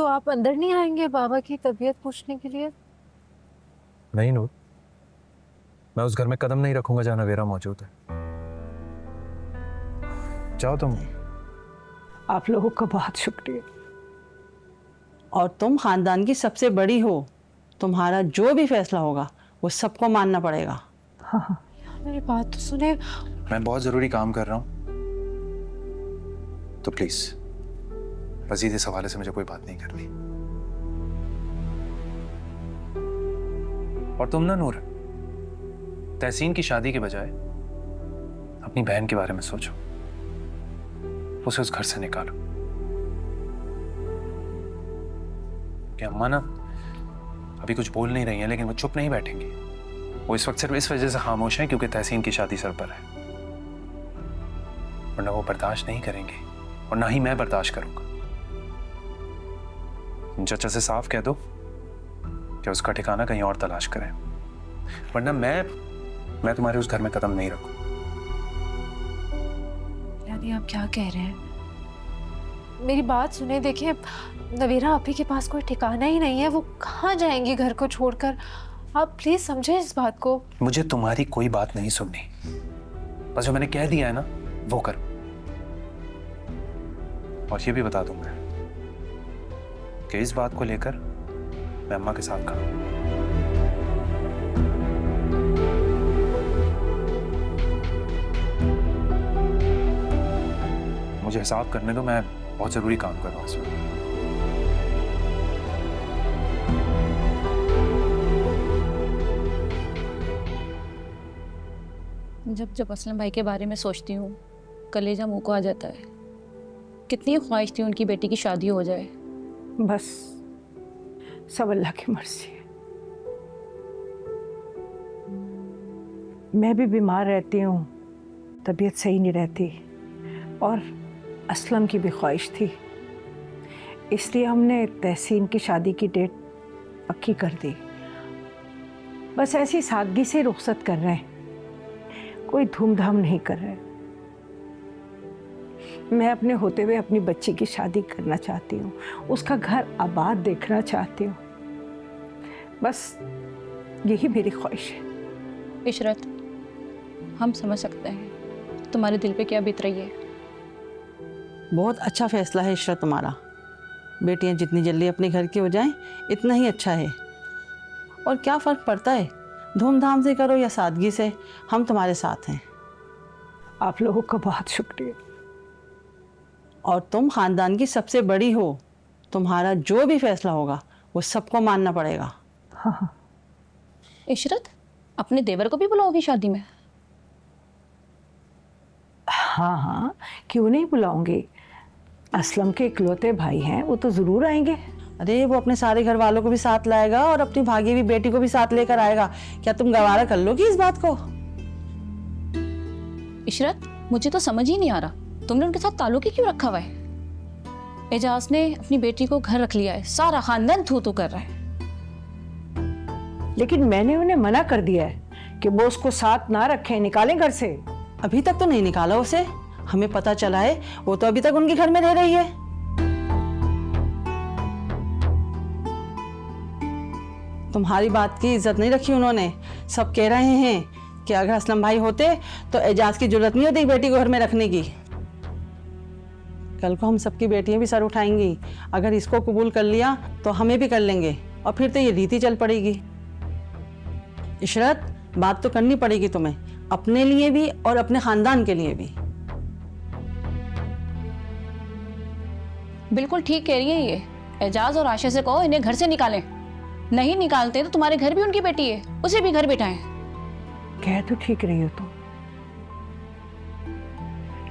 तो आप अंदर नहीं आएंगे बाबा की तबीयत पूछने के लिए? नहीं नूर, मैं उस घर में कदम नहीं रखूंगा जहां नवेरा मौजूद है। जाओ तुम। आप लोगों का बहुत शुक्रिया। और तुम खानदान की सबसे बड़ी हो, तुम्हारा जो भी फैसला होगा वो सबको मानना पड़ेगा। मेरी बात तो सुने। मैं बहुत जरूरी काम कर रहा हूं, तो प्लीज मजीद इस हवाले से मुझे कोई बात नहीं करनी। और तुम ना नूर, तहसीन की शादी के बजाय अपनी बहन के बारे में सोचो, उसे उस घर से निकालो। कि अम्मा ना अभी कुछ बोल नहीं रही हैं, लेकिन वो चुप नहीं बैठेंगी। वो इस वक्त सिर्फ इस वजह से खामोश हैं क्योंकि तहसीन की शादी सर पर है, वरना वो बर्दाश्त नहीं करेंगे और ना ही मैं बर्दाश्त करूंगा। चाचा से साफ कह दो कि उसका ठिकाना कहीं और तलाश करें, वरना मैं तुम्हारे उस घर में कदम नहीं रखूं। यानी आप क्या कह रहे हैं? मेरी बात सुने, देखिए नवीरा आपी के पास कोई ठिकाना ही नहीं है, वो कहाँ जाएंगी घर को छोड़कर? आप प्लीज समझे इस बात को। मुझे तुम्हारी कोई बात नहीं सुननी, बस जो मैंने कह दिया है ना वो करो। और ये भी बता दूंगा कि इस बात को लेकर मैं अम्मा के साथ खड़ा हूं। मुझे हिसाब करने दो, मैं बहुत जरूरी काम कर रहा हूं इस वक्त। जब जब असलम भाई के बारे में सोचती हूँ कलेजा मुंह को आ जाता है। कितनी ख्वाहिश थी उनकी बेटी की शादी हो जाए। बस सब अल्लाह की मर्जी है। मैं भी बीमार रहती हूँ, तबीयत सही नहीं रहती, और असलम की भी ख्वाहिश थी, इसलिए हमने तहसीन की शादी की डेट पक्की कर दी। बस ऐसी सादगी से रुखसत कर रहे हैं, कोई धूमधाम नहीं कर रहे। मैं अपने होते हुए अपनी बच्ची की शादी करना चाहती हूँ, उसका घर आबाद देखना चाहती हूँ। बस यही मेरी ख्वाहिश है। इशरत, हम समझ सकते हैं तुम्हारे दिल पे क्या बीत रही है। बहुत अच्छा फैसला है इशरत तुम्हारा। बेटियां जितनी जल्दी अपने घर की हो जाएं इतना ही अच्छा है। और क्या फ़र्क पड़ता है, धूमधाम से करो या सादगी से, हम तुम्हारे साथ हैं। आप लोगों का बहुत शुक्रिया। और तुम खानदान की सबसे बड़ी हो, तुम्हारा जो भी फैसला होगा वो सबको मानना पड़ेगा। हाँ, इशरत, अपने देवर को भी बुलाओगी शादी में? हाँ हाँ, क्यों नहीं बुलाऊंगी। असलम के इकलौते भाई हैं, वो तो ज़रूर आएंगे। अरे वो अपने सारे घर वालों को भी साथ लाएगा और अपनी भागी हुई बेटी को भी साथ लेकर आएगा। क्या तुम गवारा कर लोगी इस बात को? इशरत, मुझे तो समझ ही नहीं आ रहा तुमने उनके साथ ताल्लुक ही क्यों रखा हुआ है। एजाज ने अपनी बेटी को घर रख लिया है, सारा खानदान थू थू कर रहा है। लेकिन मैंने उन्हें मना कर दिया है कि वो उसको साथ ना रखें, निकालें घर से। अभी तक तो नहीं निकाला उसे, हमें पता चला है वो तो अभी तक उनके घर में रह रही है। तुम्हारी बात की इज्जत नहीं रखी उन्होंने। सब कह रहे हैं कि अगर असलम भाई होते तो एजाज की जरूरत नहीं होती बेटी को घर में रखने की। कल को हम सबकी बेटियां भी सर उठाएंगी। अगर इसको कबूल कर लिया तो हमें भी कर लेंगे, और फिर तो ये रीति चल पड़ेगी। इशरत, बात तो करनी पड़ेगी तुम्हें, अपने लिए भी और अपने खानदान के लिए भी। बिल्कुल ठीक कह रही है ये। एजाज और आशा से कहो इन्हें घर से निकालें। नहीं निकालते तो तुम्हारे घर भी उनकी बेटी है, उसे भी घर बिठाएं। कह तो ठीक रही हो तुम,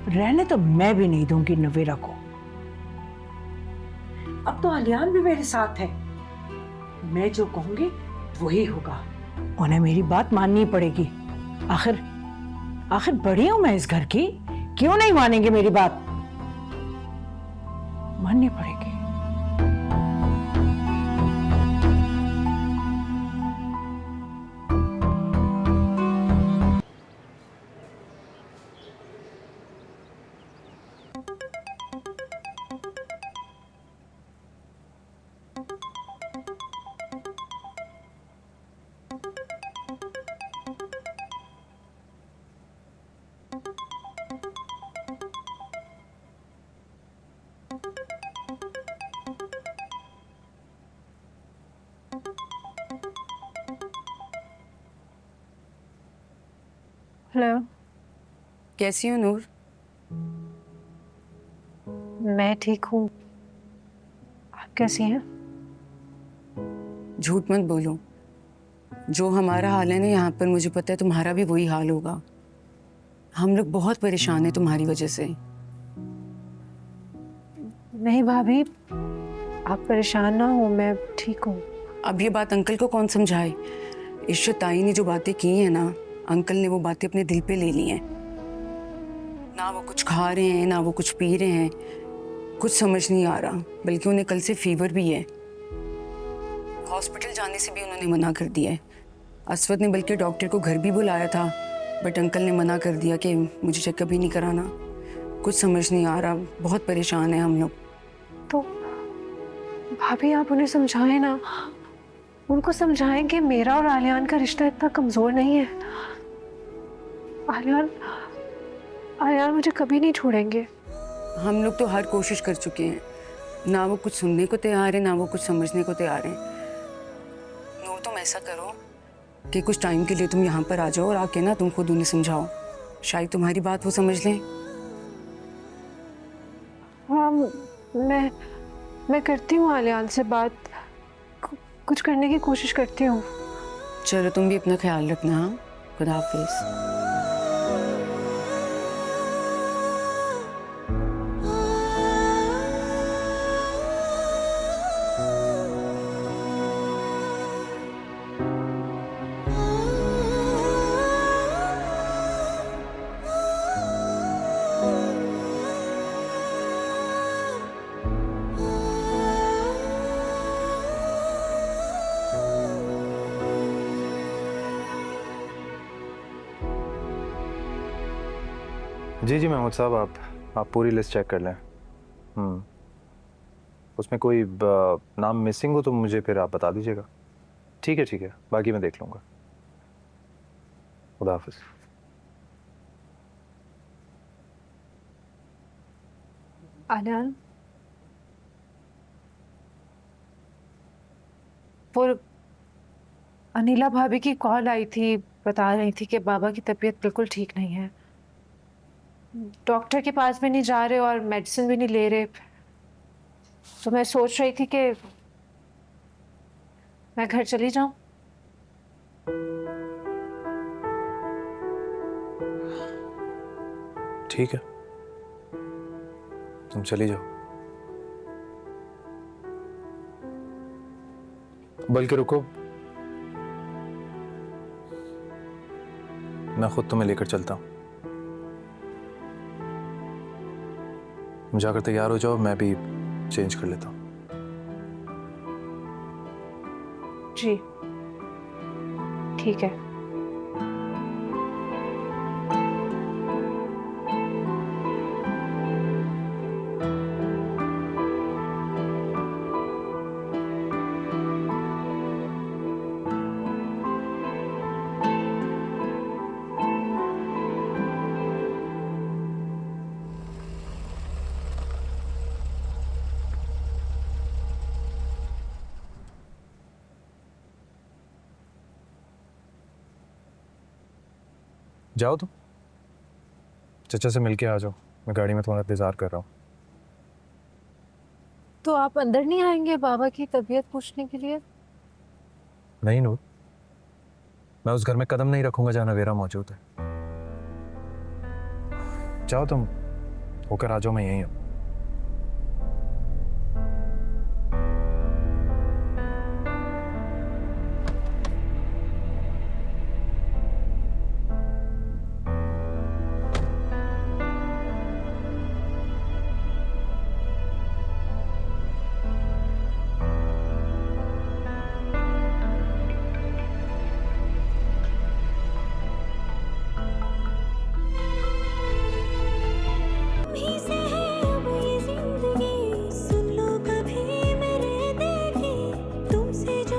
रहने तो मैं भी नहीं दूंगी नवेरा को। अब तो अलियान भी मेरे साथ है, मैं जो कहूंगी वही होगा। उन्हें मेरी बात माननी पड़ेगी। आखिर बड़ी हूं मैं इस घर की, क्यों नहीं मानेंगे मेरी बात? माननी पड़ेगी। हेलो, कैसी हो नूर? मैं ठीक हूँ। आप कैसी हैं? झूठ मत बोलो। जो हमारा हाल है ना यहाँ पर, मुझे पता है तुम्हारा भी वही हाल होगा। हम लोग बहुत परेशान हैं तुम्हारी वजह से। नहीं भाभी, आप परेशान ना हो, मैं ठीक हूँ। अब ये बात अंकल को कौन समझाए? इश्रत ताई ने जो बातें की हैं ना, अंकल ने वो बातें अपने दिल पे ले ली हैं। ना वो कुछ खा रहे हैं, ना वो कुछ पी रहे हैं, कुछ समझ नहीं आ रहा। बल्कि उन्हें कल से फीवर भी है। हॉस्पिटल जाने से भी उन्होंने मना कर दिया है। असवद ने बल्कि डॉक्टर को घर भी बुलाया था, बट अंकल ने मना कर दिया कि मुझे चेकअप ही नहीं कराना। कुछ समझ नहीं आ रहा, बहुत परेशान है हम लोग। तो भाभी आप उन्हें समझाएं ना, उनको समझाएं कि मेरा और आलियान का रिश्ता इतना कमजोर नहीं है। आलियान मुझे कभी नहीं छोड़ेंगे। हम लोग तो हर कोशिश कर चुके हैं, ना वो कुछ सुनने को तैयार है, ना वो कुछ समझने को तैयार है। नूर, तुम ऐसा करो कि कुछ टाइम के लिए तुम यहाँ पर आ जाओ और आके ना तुम खुद उन्हें समझाओ। शायद तुम्हारी बात वो समझ लें। हाँ, मैं करती हूँ आलियान से बात, कुछ करने की कोशिश करती हूँ। चलो, तुम भी अपना ख्याल रखना। हाँ, खुदा हाफिज। जी जी महमूद साहब, आप पूरी लिस्ट चेक कर लें। उसमें कोई नाम मिसिंग हो तो मुझे फिर आप बता दीजिएगा। ठीक है, बाकी मैं देख लूँगा। खुदा हाफिज। आलियान, वो अनिला भाभी की कॉल आई थी, बता रही थी कि बाबा की तबीयत बिल्कुल ठीक नहीं है। डॉक्टर के पास भी नहीं जा रहे और मेडिसिन भी नहीं ले रहे। तो मैं सोच रही थी कि मैं घर चली जाऊं। ठीक है, तुम चली जाओ। बल्कि रुको, मैं खुद तुम्हें लेकर चलता हूँ। तुम जाकर तैयार हो जाओ, मैं भी चेंज कर लेता हूँ। जी ठीक है। जाओ तुम, चचा से मिलके आ जाओ। मैं गाड़ी में तुम्हारा इंतजार कर रहा हूँ। तो आप अंदर नहीं आएंगे बाबा की तबीयत पूछने के लिए? नहीं नूर, मैं उस घर में कदम नहीं रखूंगा जहाँ नवेरा मौजूद है। जाओ तुम, होकर आ जाओ, मैं यहीं हूँ।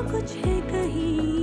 कुछ है कहीं